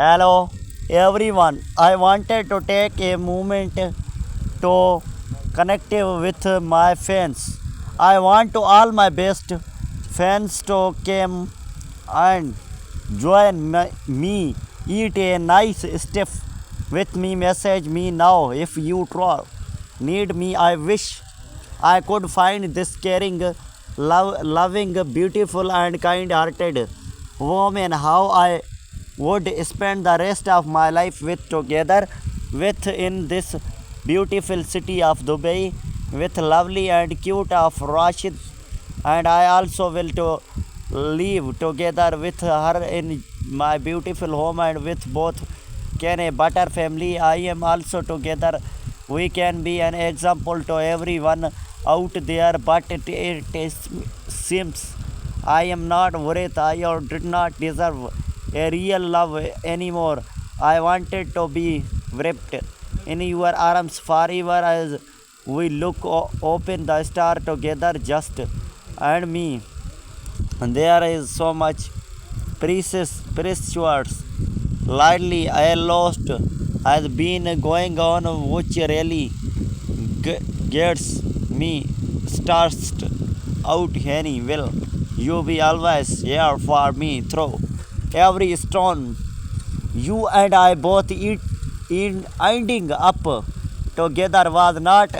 Hello, everyone. I wanted to take a moment to connect with my fans. I want to all my best fans to come and join me, eat a nice stuff with me. Message me now if you need me. I wish I could find this caring, loving, beautiful, and kind hearted woman. How I would spend the rest of my life with together with in this beautiful city of Dubai with lovely and cute of Rashid, and I also will to live together with her in my beautiful home and with both can a better family. I am also together. We can be an example to everyone out there, but seems I am not worth I or did not deserve a real love anymore. I wanted to be wrapped in your arms forever as we look open the star together, just and me. And there is so much precious lately I lost has been going on, which really gets me stressed out. Henny, will you be always here for me through every storm? You and I both in ending up together was not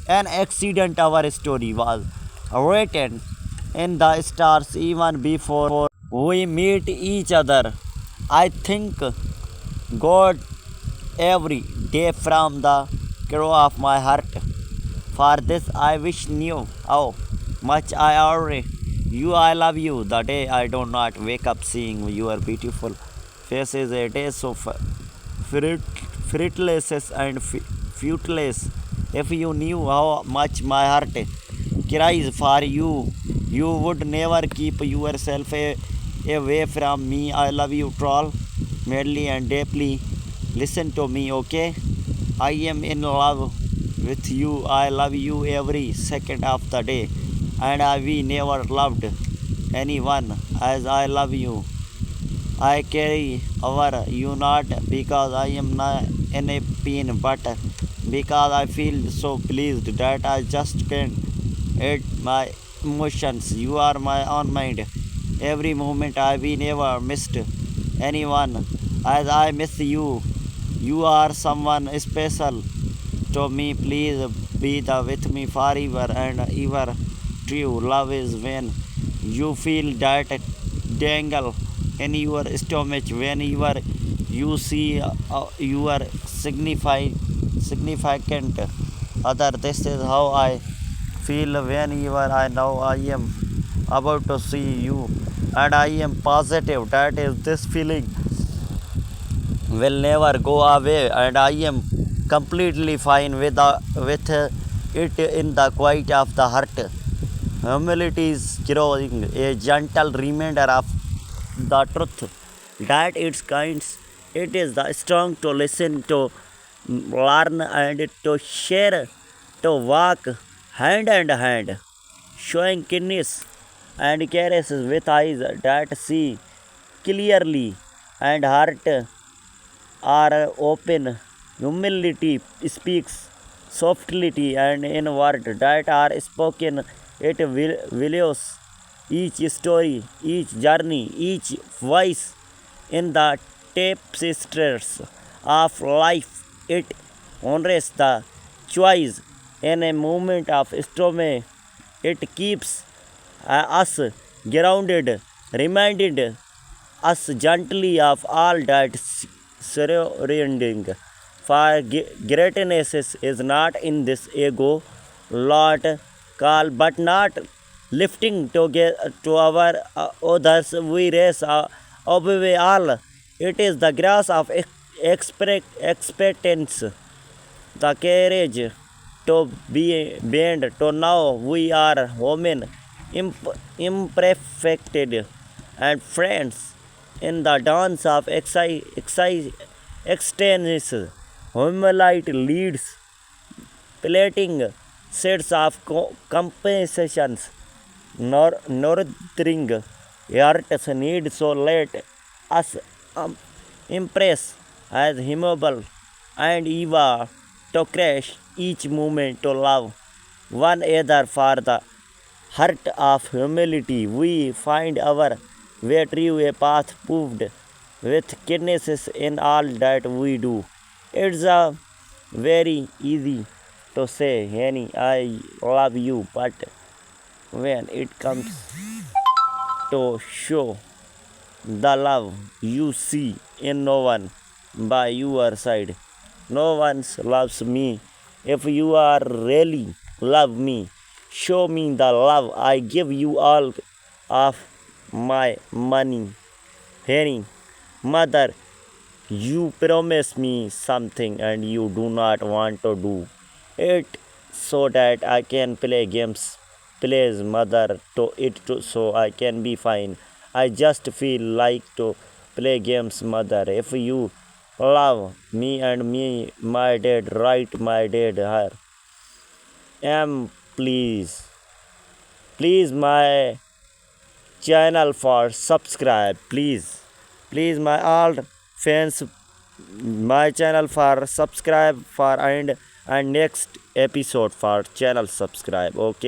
an accident. Our story was written in the stars even before we meet each other. I think God every day from the core of my heart. For this I wish knew how much I already you. I love you. The day I do not wake up seeing your beautiful face is a day so fruitless and futeless. If you knew how much my heart cries for you, you would never keep yourself away from me. I love you, troll, madly and deeply. Listen to me, okay? I am in love with you. I love you every second of the day, and we never loved anyone as I love you. I carry over you not because I am not in a pain, but because I feel so pleased that I just can't hide my emotions. You are my own mind. Every moment I we never missed anyone as I miss you. You are someone special to me. Please be the with me forever and ever. True love is when you feel that dangle in your stomach when you see your significant other. This is how I feel whenever I know I am about to see you, and I am positive that is this feeling will never go away, and I am completely fine with it in the quiet of the heart. Humility is growing, a gentle reminder of the truth that its kinds. It is the strong to listen, to learn, and to share, to walk hand in hand, showing kindness and caresses with eyes that see clearly and heart are open. Humility speaks softly, and in words that are spoken, it values each story, each journey, each voice in the tapestries of life. It honors the choice in a moment of storm. It keeps us grounded, reminded us gently of all that surrounding. For greatness is not in this ego lot call, but not lifting to our others. We raise obey all. It is the grace of expectance, the courage to be bend to know we are human, imperfected, and friends in the dance of externess. Humility leads plating sets of compensations, nurturing hearts need. So let us Impress as humble and Eva to crash each moment to love one another for the heart of humility. We find our way through a path proved with kindness in all that we do. It's a very easy to say, Henny, I love you, but when it comes to show the love you see in no one by your side. No one loves me. If you are really love me, show me the love. I give you all of my money. Henny, mother, you promise me something and you do not want to do it so that I can play games. Please, mother, to it so I can be fine. I just feel like to play games, mother. If you love me and me, my dad, right, my dad, her. Please, please, my channel for subscribe, please, my all fans, my channel for subscribe for and next episode for channel subscribe. Okay.